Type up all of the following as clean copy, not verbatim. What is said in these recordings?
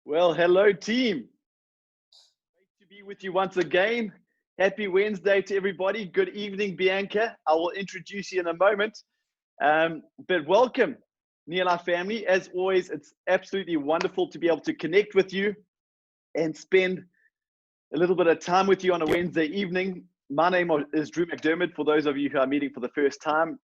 Well, hello, team. Great to be with you once again. Happy Wednesday to everybody. Good evening, Bianca. I will introduce you in a moment. But welcome, Near Life family. As always, it's absolutely wonderful to be able to connect with you and spend a little bit of time with you on a Wednesday evening. My name is Drew McDermott, for those of you who are meeting for the first time.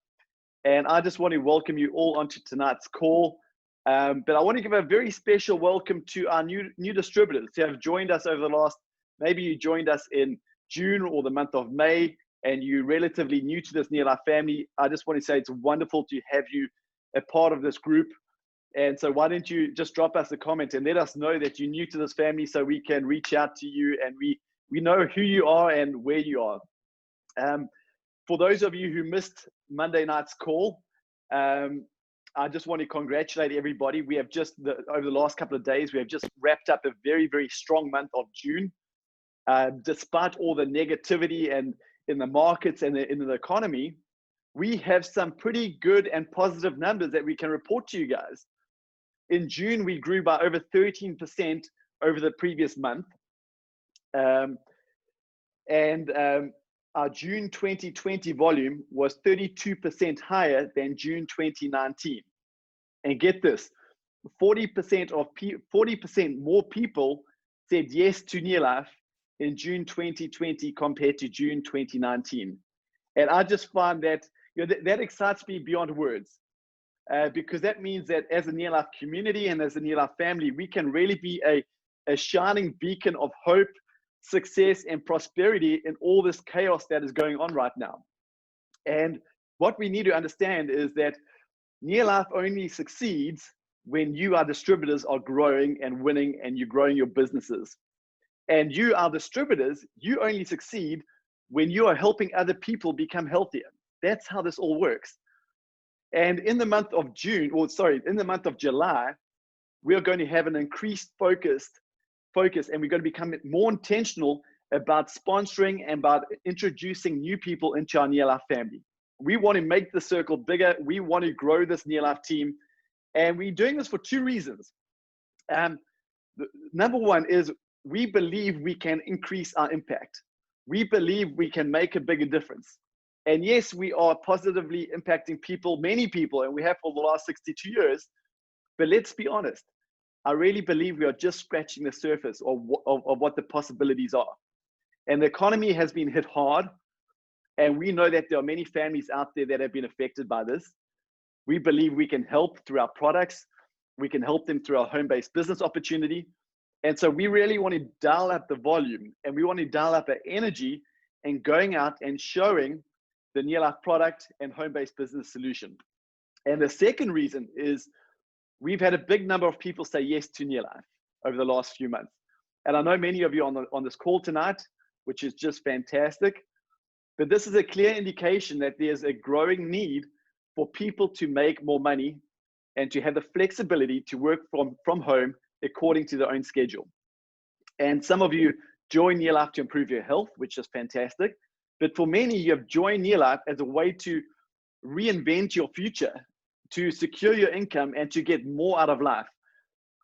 And I just want to welcome you all onto tonight's call. But I want to give a very special welcome to our new distributors who have joined us over the last, maybe you joined us in June or the month of May, and you're relatively new to this Near Life family. I just want to say it's wonderful to have you a part of this group. And so why don't you just drop us a comment and let us know that you're new to this family so we can reach out to you and we know who you are and where you are. For those of you who missed Monday night's call, I just want to congratulate everybody. We have just, over the last couple of days, we have just wrapped up a very, very strong month of June. Despite all the negativity and in the markets and in the economy, we have some pretty good and positive numbers that we can report to you guys. In June, we grew by over 13% over the previous month. Our June 2020 volume was 32% higher than June 2019. And get this, 40% more people said yes to Near Life in June 2020 compared to June 2019. And I just find that, that excites me beyond words, because that means that as a Near Life community and as a Near Life family, we can really be a shining beacon of hope, success, and prosperity in all this chaos that is going on right now. And what we need to understand is that Near Life only succeeds when you, our distributors, are growing and winning and you're growing your businesses. And you, our distributors, you only succeed when you are helping other people become healthier. That's how this all works. And in the month of in the month of July, we are going to have an increased focus, and we're going to become more intentional about sponsoring and about introducing new people into our Near Life family. We want to make the circle bigger. We want to grow this Near Life team. And we're doing this for two reasons. Number one is we believe we can increase our impact. We believe we can make a bigger difference. And yes, we are positively impacting people, many people, and we have for the last 62 years. But let's be honest. I really believe we are just scratching the surface of what the possibilities are. And the economy has been hit hard. And we know that there are many families out there that have been affected by this. We believe we can help through our products. We can help them through our home-based business opportunity. And so we really want to dial up the volume and we want to dial up our energy and going out and showing the Near Life product and home-based business solution. And the second reason is we've had a big number of people say yes to Near Life over the last few months. And I know many of you on this call tonight, which is just fantastic. But this is a clear indication that there's a growing need for people to make more money and to have the flexibility to work from home according to their own schedule. And some of you join Near Life to improve your health, which is fantastic. But for many, you have joined Near Life as a way to reinvent your future, to secure your income and to get more out of life.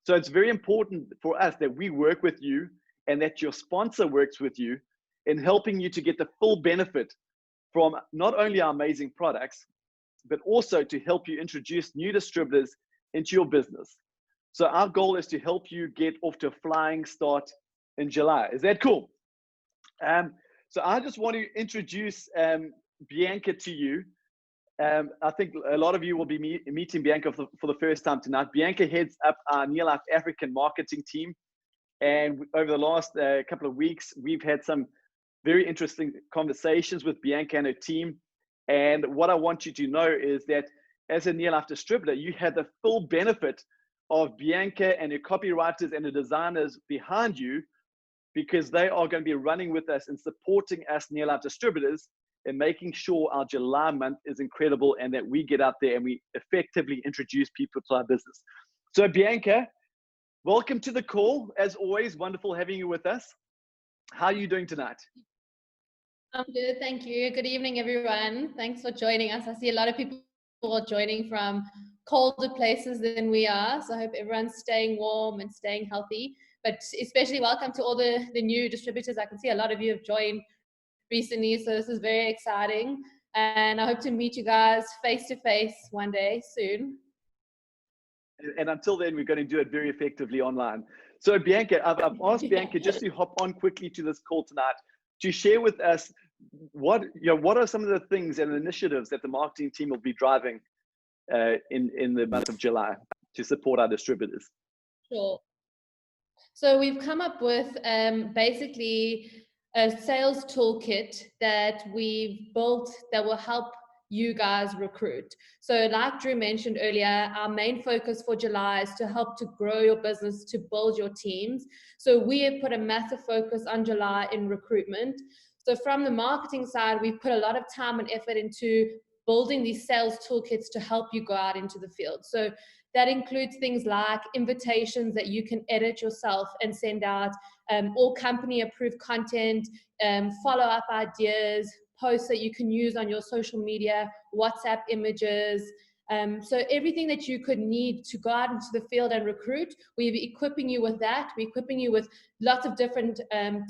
So it's very important for us that we work with you and that your sponsor works with you in helping you to get the full benefit from not only our amazing products, but also to help you introduce new distributors into your business. So our goal is to help you get off to a flying start in July. Is that cool? So I just want to introduce Bianca to you. I think a lot of you will be meeting Bianca for the first time tonight. Bianca heads up our Near Life African marketing team. And over the last couple of weeks, we've had some very interesting conversations with Bianca and her team. And what I want you to know is that as a Near Life distributor, you have the full benefit of Bianca and her copywriters and the designers behind you, because they are going to be running with us and supporting us Near Life distributors and making sure our July month is incredible and that we get out there and we effectively introduce people to our business. So Bianca, welcome to the call. As always, wonderful having you with us. How are you doing tonight? I'm good, thank you. Good evening, everyone. Thanks for joining us. I see a lot of people are joining from colder places than we are. So I hope everyone's staying warm and staying healthy. But especially welcome to all the new distributors. I can see a lot of you have joined recently, so this is very exciting. And I hope to meet you guys face to face one day soon. And until then, we're going to do it very effectively online. So Bianca, I've asked Bianca just to hop on quickly to this call tonight to share with us what are some of the things and initiatives that the marketing team will be driving in the month of July to support our distributors. Sure. So we've come up with basically a sales toolkit that we've built that will help you guys recruit. So like Drew mentioned earlier, our main focus for July is to help to grow your business, to build your teams. So we have put a massive focus on July in recruitment. So from the marketing side, we've put a lot of time and effort into building these sales toolkits to help you go out into the field. So that includes things like invitations that you can edit yourself and send out, all company approved content, follow-up ideas, posts that you can use on your social media, WhatsApp images. So everything that you could need to go out into the field and recruit, we're equipping you with that. We're equipping you with lots of different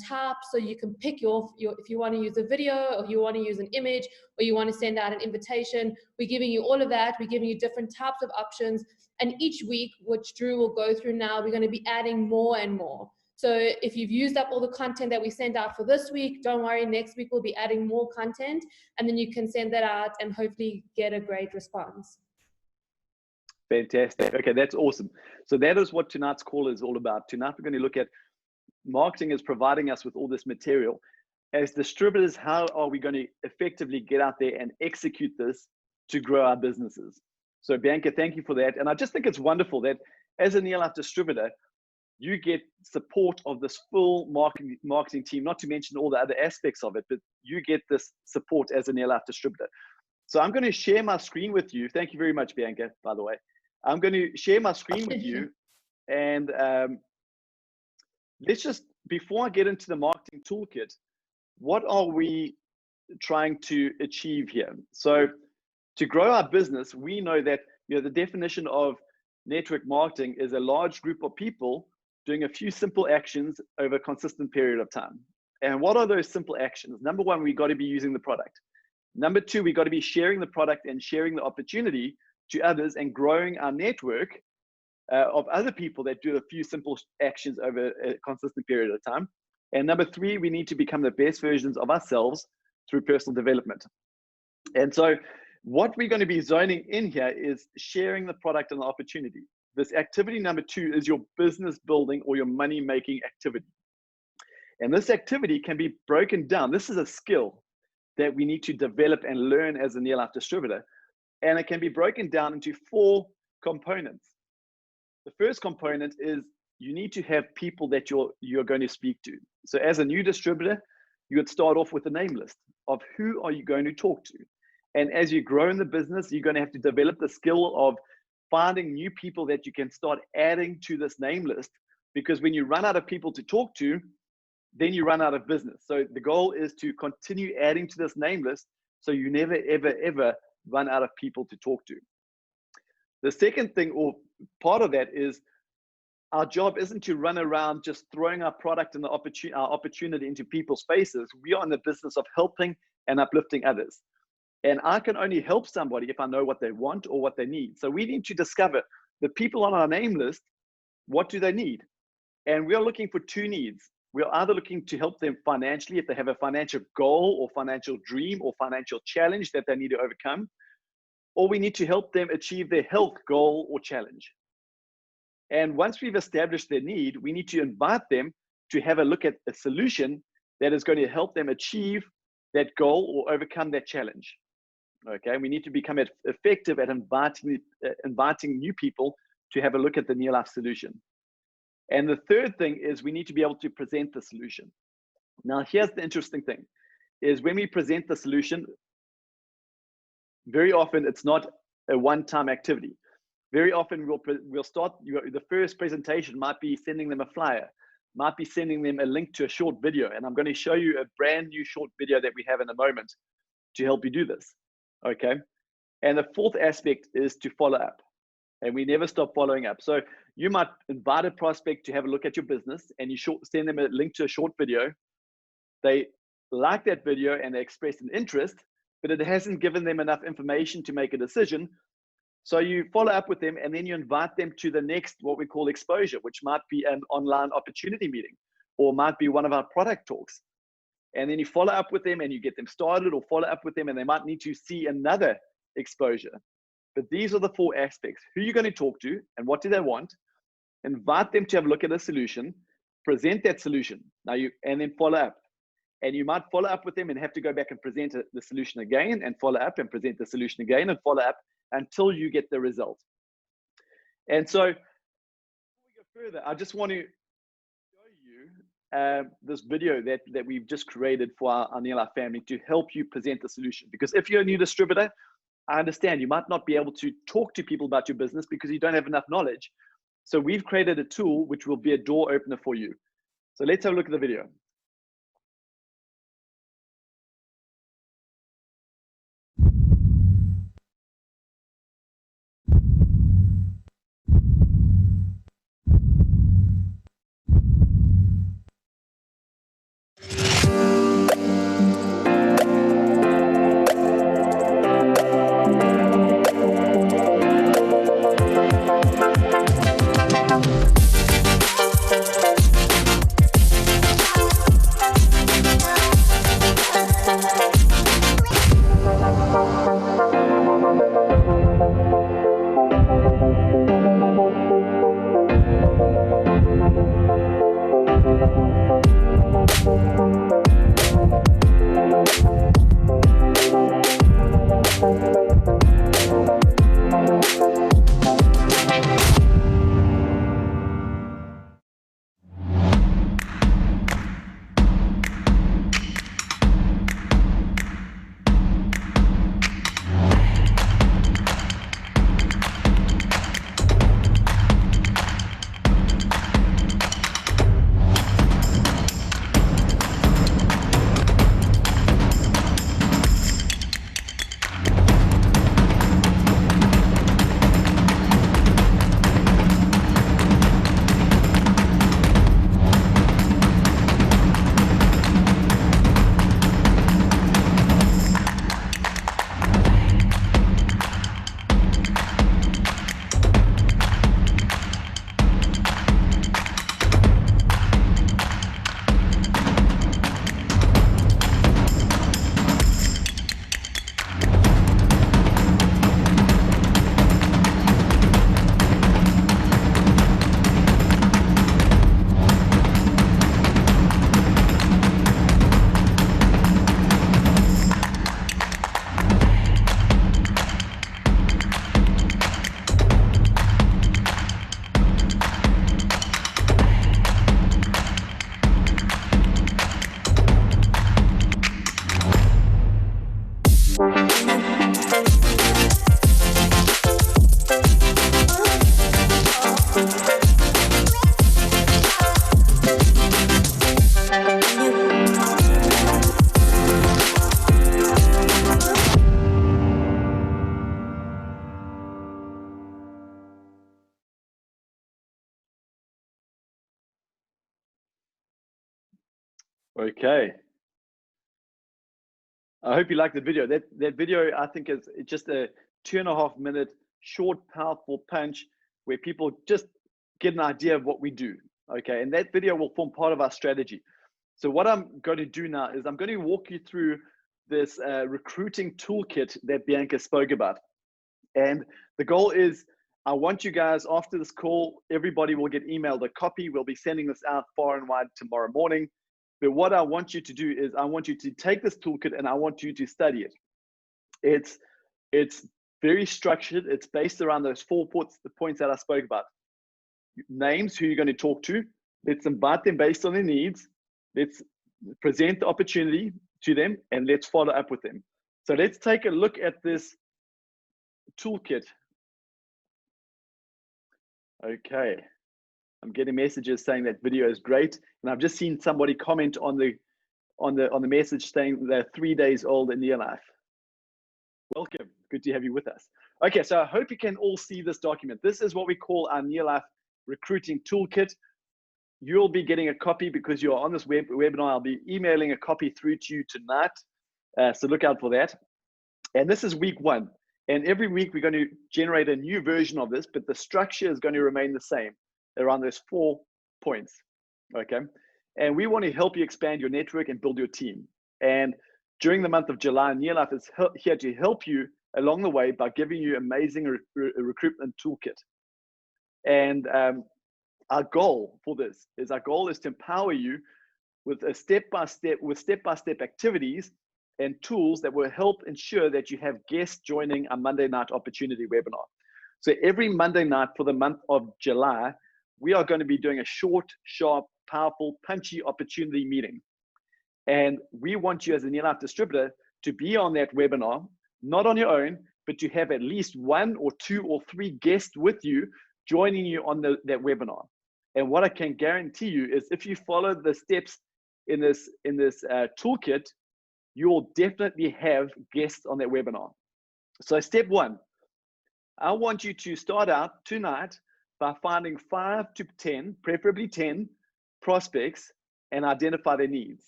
types, so you can pick your if you want to use a video, or you want to use an image, or you want to send out an invitation. We're giving you all of that. We're giving you different types of options. And each week, which Drew will go through now, we're going to be adding more and more. So if you've used up all the content that we send out for this week, don't worry, next week we'll be adding more content, and then you can send that out and hopefully get a great response. Fantastic. Okay, that's awesome. So that is what tonight's call is all about. Tonight we're going to look at marketing is providing us with all this material. As distributors, how are we going to effectively get out there and execute this to grow our businesses? So Bianca, thank you for that. And I just think it's wonderful that as a near life distributor, you get support of this full marketing team, not to mention all the other aspects of it, but you get this support as a near life distributor. So I'm going to share my screen with you. Thank you very much, Bianca, by the way. I'm going to share my screen with you. And let's just, before I get into the marketing toolkit, what are we trying to achieve here? So to grow our business, we know that the definition of network marketing is a large group of people doing a few simple actions over a consistent period of time. And what are those simple actions? Number one, we got to be using the product. Number two, we got to be sharing the product and sharing the opportunity to others and growing our network of other people that do a few simple actions over a consistent period of time. And number three, we need to become the best versions of ourselves through personal development. And so what we're going to be zoning in here is sharing the product and the opportunity. This activity number two is your business building or your money making activity. And this activity can be broken down. This is a skill that we need to develop and learn as a near life distributor. And it can be broken down into four components. The first component is you need to have people that you're going to speak to. So as a new distributor, you would start off with a name list of who are you going to talk to. And as you grow in the business, you're going to have to develop the skill of finding new people that you can start adding to this name list, because when you run out of people to talk to, then you run out of business. So the goal is to continue adding to this name list so you never, ever, ever run out of people to talk to. The second thing, or part of that, is our job isn't to run around just throwing our product and our opportunity into people's faces. We are in the business of helping and uplifting others. And I can only help somebody if I know what they want or what they need. So we need to discover the people on our name list, what do they need? And we are looking for two needs. We're either looking to help them financially if they have a financial goal or financial dream or financial challenge that they need to overcome, or we need to help them achieve their health goal or challenge. And once we've established their need, we need to invite them to have a look at a solution that is going to help them achieve that goal or overcome that challenge. Okay, we need to become effective at inviting new people to have a look at the near life solution. And the third thing is we need to be able to present the solution. Now, here's the interesting thing, is when we present the solution, very often it's not a one-time activity. Very often we'll start, the first presentation might be sending them a flyer, might be sending them a link to a short video. And I'm going to show you a brand new short video that we have in a moment to help you do this. Okay. And the fourth aspect is to follow up. and we never stop following up. So you might invite a prospect to have a look at your business, and you send them a link to a short video. They like that video and they express an interest, but it hasn't given them enough information to make a decision. So you follow up with them, and then you invite them to the next, what we call exposure, which might be an online opportunity meeting, or might be one of our product talks. And then you follow up with them and you get them started, or follow up with them and they might need to see another exposure. But these are the 4 aspects: who you're going to talk to and what do they want, invite them to have a look at a solution, present that solution, and then follow up. And you might follow up with them and have to go back and present the solution again, and follow up and present the solution again, and follow up until you get the result. And so before we go further, I just want to show you this video that we've just created for our Neil Life family to help you present the solution. Because if you're a new distributor, I understand you might not be able to talk to people about your business because you don't have enough knowledge. So we've created a tool which will be a door opener for you. So let's have a look at the video. Okay. I hope you liked the video. That video, I think, is just a 2.5 minute short, powerful punch where people just get an idea of what we do. Okay. And that video will form part of our strategy. So what I'm going to do now is I'm going to walk you through this recruiting toolkit that Bianca spoke about. And the goal is, I want you guys, after this call, everybody will get emailed a copy. We'll be sending this out far and wide tomorrow morning. But what I want you to do is I want you to take this toolkit and I want you to study it. It's very structured. It's based around those 4 points that I spoke about. Names, who you're going to talk to. Let's invite them based on their needs. Let's present the opportunity to them, and let's follow up with them. So let's take a look at this toolkit. Okay. I'm getting messages saying that video is great, and I've just seen somebody comment on the message saying they're 3 days old in their life. Welcome, good to have you with us. Okay, so I hope you can all see this document. This is what we call our Near Life Recruiting Toolkit. You'll be getting a copy because you're on this webinar. I'll be emailing a copy through to you tonight. So look out for that. And this is week 1. And every week we're going to generate a new version of this, but the structure is going to remain the same around those 4 points. Okay. And we want to help you expand your network and build your team. And during the month of July, Near Life is here to help you along the way by giving you amazing recruitment toolkit. And our goal for this is to empower you with step-by-step activities and tools that will help ensure that you have guests joining our Monday night opportunity webinar. So every Monday night for the month of July, we are going to be doing a short, sharp, powerful, punchy opportunity meeting. And we want you as a Near Life distributor to be on that webinar, not on your own, but to have at least 1 or 2 or 3 guests with you joining you on that webinar. And what I can guarantee you is if you follow the steps in this toolkit, you'll definitely have guests on that webinar. So step 1, I want you to start out tonight by finding 5 to 10, preferably 10 prospects and identify their needs.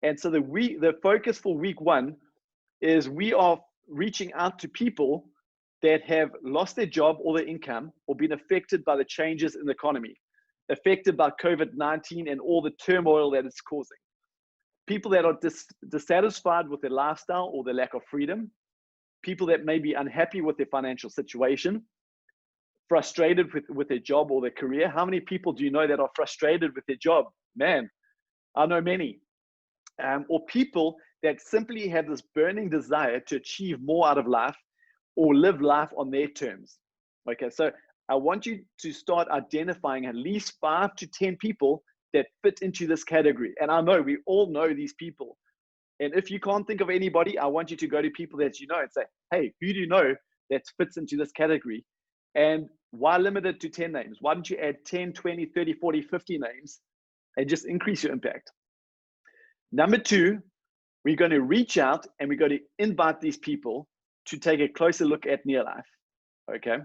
And so the focus for week 1 is we are reaching out to people that have lost their job or their income or been affected by the changes in the economy, affected by COVID-19 and all the turmoil that it's causing. People that are dissatisfied with their lifestyle or their lack of freedom, people that may be unhappy with their financial situation, frustrated with their job or their career. How many people do you know that are frustrated with their job? Man, I know many. Or people that simply have this burning desire to achieve more out of life or live life on their terms. Okay, so I want you to start identifying at least 5 to 10 people that fit into this category. And I know we all know these people. And if you can't think of anybody, I want you to go to people that you know and say, hey, who do you know that fits into this category? And why limit it to 10 names? Why don't you add 10, 20, 30, 40, 50 names and just increase your impact? Number 2, we're going to reach out and we're going to invite these people to take a closer look at Near Life. Okay.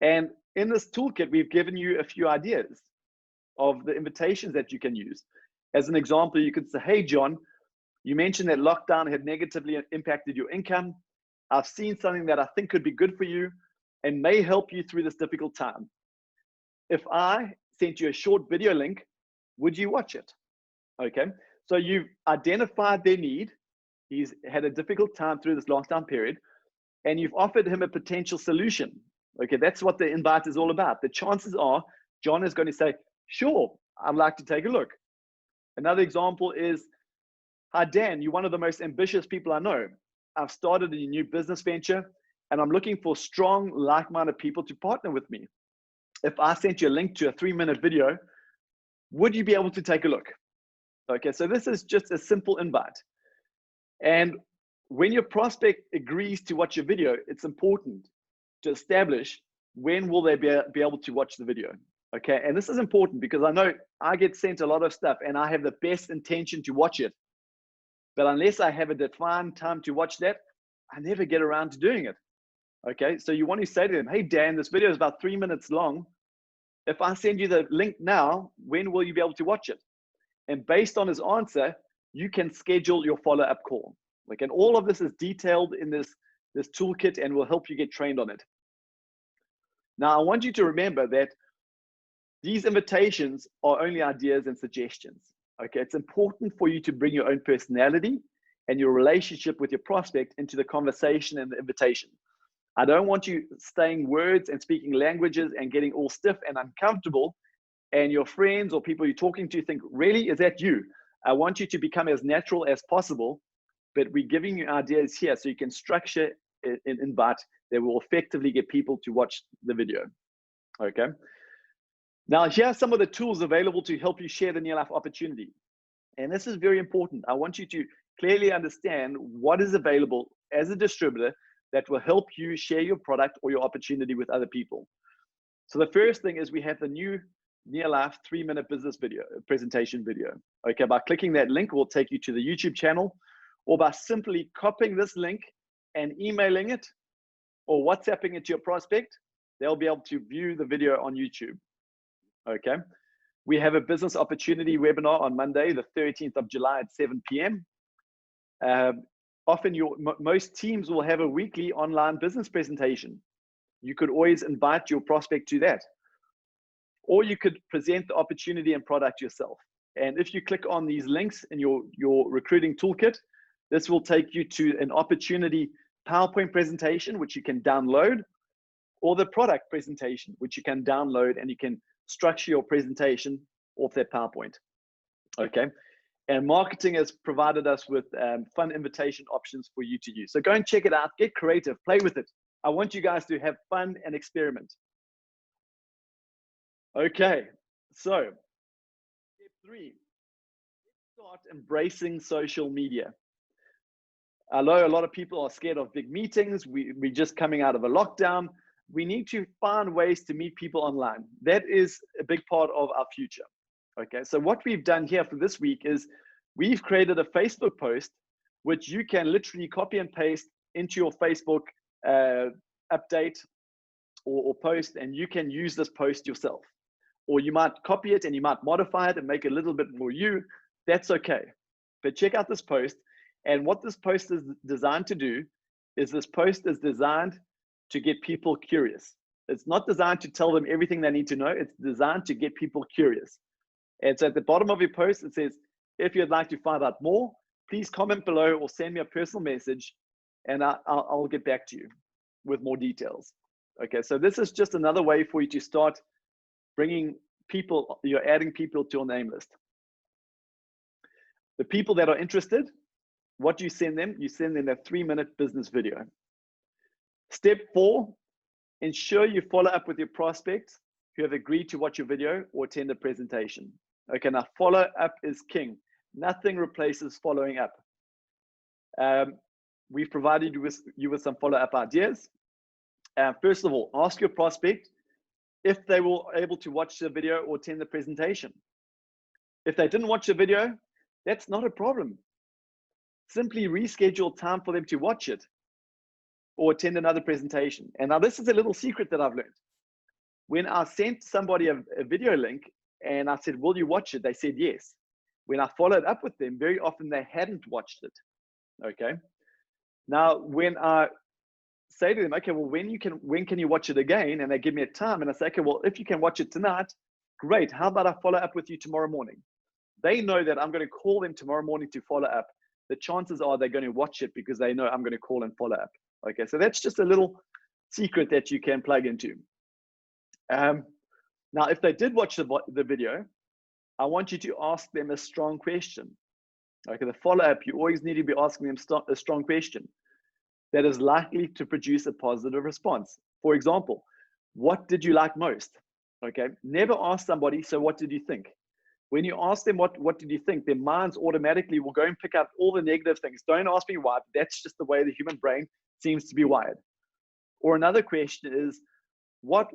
And in this toolkit, we've given you a few ideas of the invitations that you can use. As an example, you could say, hey, John, you mentioned that lockdown had negatively impacted your income. I've seen something that I think could be good for you and may help you through this difficult time. If I sent you a short video link, would you watch it? Okay. So you've identified their need. He's had a difficult time through this lockdown period, and you've offered him a potential solution. Okay, that's what the invite is all about. The chances are John is going to say, sure, I'd like to take a look. Another example is, hi, Dan, you're one of the most ambitious people I know. I've started a new business venture, and I'm looking for strong, like-minded people to partner with me. If I sent you a link to a 3-minute video, would you be able to take a look? Okay, so this is just a simple invite. And when your prospect agrees to watch your video, it's important to establish when will they be able to watch the video. Okay, and this is important because I know I get sent a lot of stuff and I have the best intention to watch it. But unless I have a defined time to watch that, I never get around to doing it. Okay, so you want to say to them, hey, Dan, this video is about 3 minutes long. If I send you the link now, when will you be able to watch it? And based on his answer, you can schedule your follow-up call. Like, and all of this is detailed in this toolkit and will help you get trained on it. Now, I want you to remember that these invitations are only ideas and suggestions. Okay, it's important for you to bring your own personality and your relationship with your prospect into the conversation and the invitation. I don't want you saying words and speaking languages and getting all stiff and uncomfortable, and your friends or people you're talking to think, really, is that you? I want you to become as natural as possible, but we're giving you ideas here so you can structure an invite that will effectively get people to watch the video. Okay. Now, here are some of the tools available to help you share the Near Life opportunity. And this is very important. I want you to clearly understand what is available as a distributor that will help you share your product or your opportunity with other people. So the first thing is we have the new Near Life 3-minute business video, presentation video. Okay, by clicking that link, we'll take you to the YouTube channel, or by simply copying this link and emailing it, or WhatsApping it to your prospect, they'll be able to view the video on YouTube. Okay. We have a business opportunity webinar on Monday, the 13th of July at 7 p.m. Often most teams will have a weekly online business presentation. You could always invite your prospect to that. Or you could present the opportunity and product yourself. And if you click on these links in your recruiting toolkit, this will take you to an opportunity PowerPoint presentation, which you can download, or the product presentation, which you can download, and you can structure your presentation off that PowerPoint. Okay. And marketing has provided us with fun invitation options for you to use. So go and check it out, get creative, play with it. I want you guys to have fun and experiment. Okay, so step 3, let's start embracing social media. I know a lot of people are scared of big meetings. We're just coming out of a lockdown. We need to find ways to meet people online. That is a big part of our future. Okay, so what we've done here for this week is we've created a Facebook post, which you can literally copy and paste into your Facebook update or post, and you can use this post yourself. Or you might copy it and you might modify it and make it a little bit more you. That's okay. But check out this post. And what this post is designed to do is this post is designed to get people curious. It's not designed to tell them everything they need to know. It's designed to get people curious. And so at the bottom of your post, it says, if you'd like to find out more, please comment below or send me a personal message and I'll get back to you with more details. Okay, so this is just another way for you to start bringing people, you're adding people to your name list. The people that are interested, what do you send them? You send them a 3-minute business video. Step 4, ensure you follow up with your prospects who have agreed to watch your video or attend a presentation. Okay, now follow up is king. Nothing replaces following up. We've provided you with some follow-up ideas. First of all, ask your prospect if they were able to watch the video or attend the presentation. If they didn't watch the video, that's not a problem. Simply reschedule time for them to watch it or attend another presentation. And now this is a little secret that I've learned. When I sent somebody a video link and I said, will you watch it? They said yes. When I followed up with them, very often they hadn't watched it. Okay. Now, when I say to them, okay, well, when can you watch it again? And they give me a time and I say, okay, well, if you can watch it tonight, great. How about I follow up with you tomorrow morning? They know that I'm going to call them tomorrow morning to follow up. The chances are they're going to watch it because they know I'm going to call and follow up. Okay, so that's just a little secret that you can plug into. Now, if they did watch the video, I want you to ask them a strong question. Okay, the follow-up, you always need to be asking them a strong question that is likely to produce a positive response. For example, what did you like most? Okay, never ask somebody, so what did you think? When you ask them what did you think, their minds automatically will go and pick up all the negative things. Don't ask me why, that's just the way the human brain seems to be wired. Or another question is, what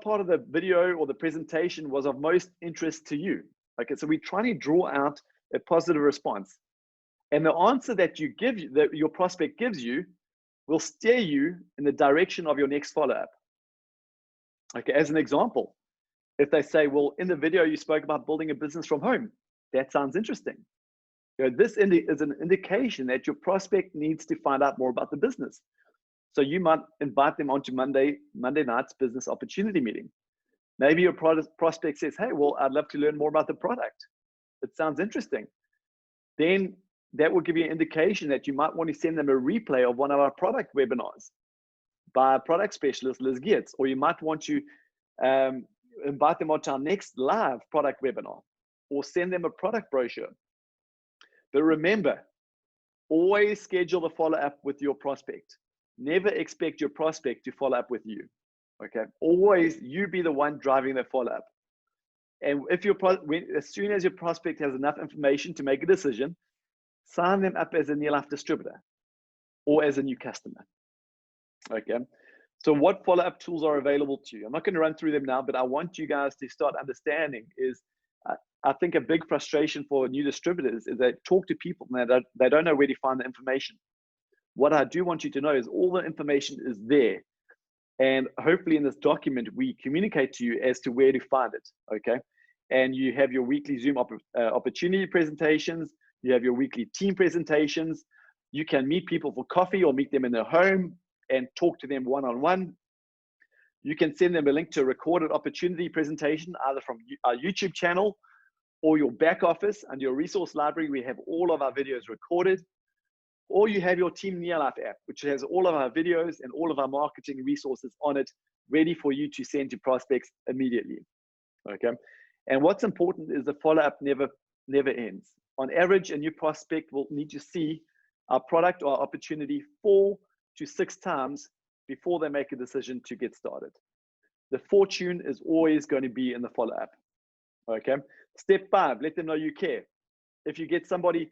part of the video or the presentation was of most interest to you? Okay, so we're trying to draw out a positive response. And the answer that you give, that your prospect gives you, will steer you in the direction of your next follow-up. Okay, as an example, if they say, well, in the video you spoke about building a business from home, that sounds interesting. You know, this is an indication that your prospect needs to find out more about the business. So you might invite them onto Monday night's business opportunity meeting. Maybe your prospect says, hey, well, I'd love to learn more about the product. It sounds interesting. Then that will give you an indication that you might want to send them a replay of one of our product webinars by a product specialist, Liz Geertz, or you might want to invite them onto our next live product webinar or send them a product brochure. But remember, always schedule the follow-up with your prospect. Never expect your prospect to follow up with you. Okay, always you be the one driving the follow-up. And if as soon as your prospect has enough information to make a decision, sign them up as a near-life distributor or as a new customer. Okay, so what follow-up tools are available to you? I'm not going to run through them now, but I want you guys to start understanding is, I think a big frustration for new distributors is they talk to people and they don't know where to find the information. What I do want you to know is all the information is there. And hopefully in this document, we communicate to you as to where to find it, okay? And you have your weekly Zoom opportunity presentations. You have your weekly team presentations. You can meet people for coffee or meet them in their home and talk to them one-on-one. You can send them a link to a recorded opportunity presentation, either from our YouTube channel or your back office. Under your resource library, we have all of our videos recorded. Or you have your Team Neolife app, which has all of our videos and all of our marketing resources on it, ready for you to send to prospects immediately, okay? And what's important is the follow-up never ends. On average, a new prospect will need to see our product or our opportunity 4 to 6 times before they make a decision to get started. The fortune is always going to be in the follow-up, okay? Step 5, let them know you care. If you get somebody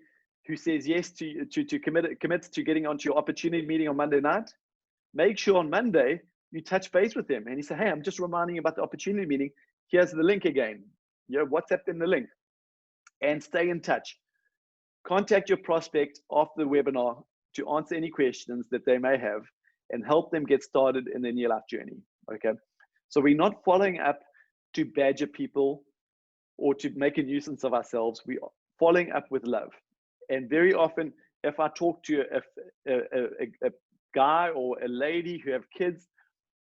who says yes to commits to getting onto your opportunity meeting on Monday night, make sure on Monday you touch base with them and you say, hey, I'm just reminding you about the opportunity meeting. Here's the link again. You know, WhatsApp them the link and stay in touch. Contact your prospect after the webinar to answer any questions that they may have and help them get started in their near life journey, okay? So we're not following up to badger people or to make a nuisance of ourselves. We are following up with love. And very often, if I talk to a guy or a lady who have kids,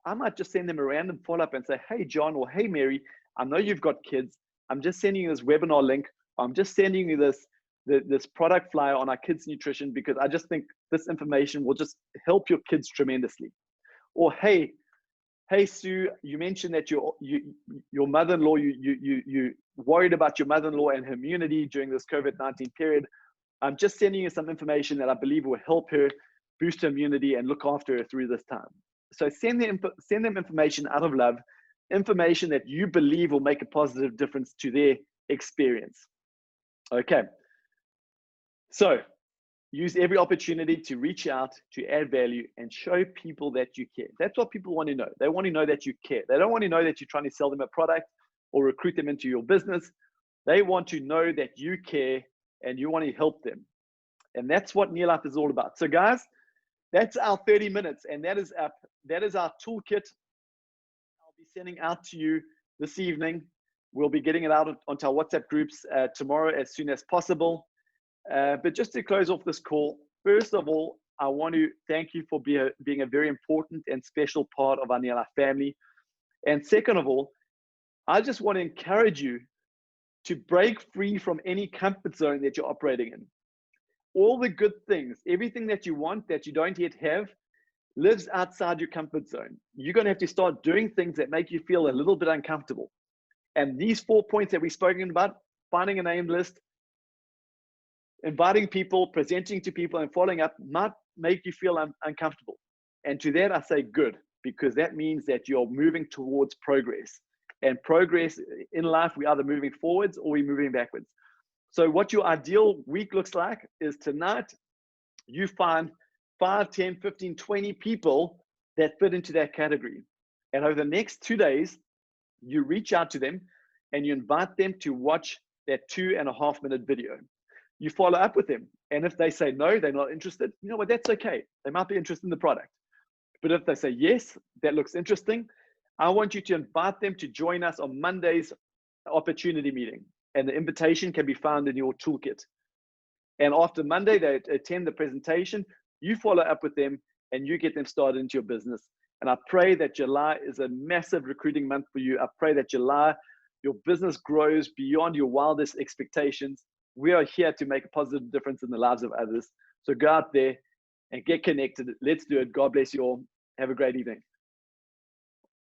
I might just send them a random follow-up and say, hey, John, or hey, Mary, I know you've got kids. I'm just sending you this webinar link. I'm just sending you this product flyer on our kids' nutrition because I just think this information will just help your kids tremendously. Or, hey, Sue, you mentioned that your mother-in-law, you worried about your mother-in-law and her immunity during this COVID-19 period. I'm just sending you some information that I believe will help her boost her immunity and look after her through this time. So send them information out of love, information that you believe will make a positive difference to their experience. Okay. So use every opportunity to reach out, to add value, and show people that you care. That's what people want to know. They want to know that you care. They don't want to know that you're trying to sell them a product or recruit them into your business. They want to know that you care and you want to help them. And that's what Near Life is all about. So guys, that's our 30 minutes, and that is our toolkit. I'll be sending out to you this evening. We'll be getting it out onto our WhatsApp groups tomorrow as soon as possible. But just to close off this call, first of all, I want to thank you for being a very important and special part of our Near Life family. And second of all, I just want to encourage you to break free from any comfort zone that you're operating in. All the good things, everything that you want that you don't yet have, lives outside your comfort zone. You're going to have to start doing things that make you feel a little bit uncomfortable. And these 4 points that we've spoken about, finding a name list, inviting people, presenting to people, and following up, might make you feel uncomfortable. And to that, I say good, because that means that you're moving towards progress. And progress in life, we're either moving forwards or we're moving backwards. So what your ideal week looks like is tonight, you find 5, 10, 15, 20 people that fit into that category. And over the next 2 days, you reach out to them and you invite them to watch that 2.5-minute video. You follow up with them. And if they say no, they're not interested, you know what, that's okay. They might be interested in the product. But if they say yes, that looks interesting, I want you to invite them to join us on Monday's opportunity meeting. And the invitation can be found in your toolkit. And after Monday, they attend the presentation, you follow up with them and you get them started into your business. And I pray that July is a massive recruiting month for you. I pray that July, your business grows beyond your wildest expectations. We are here to make a positive difference in the lives of others. So go out there and get connected. Let's do it. God bless you all. Have a great evening.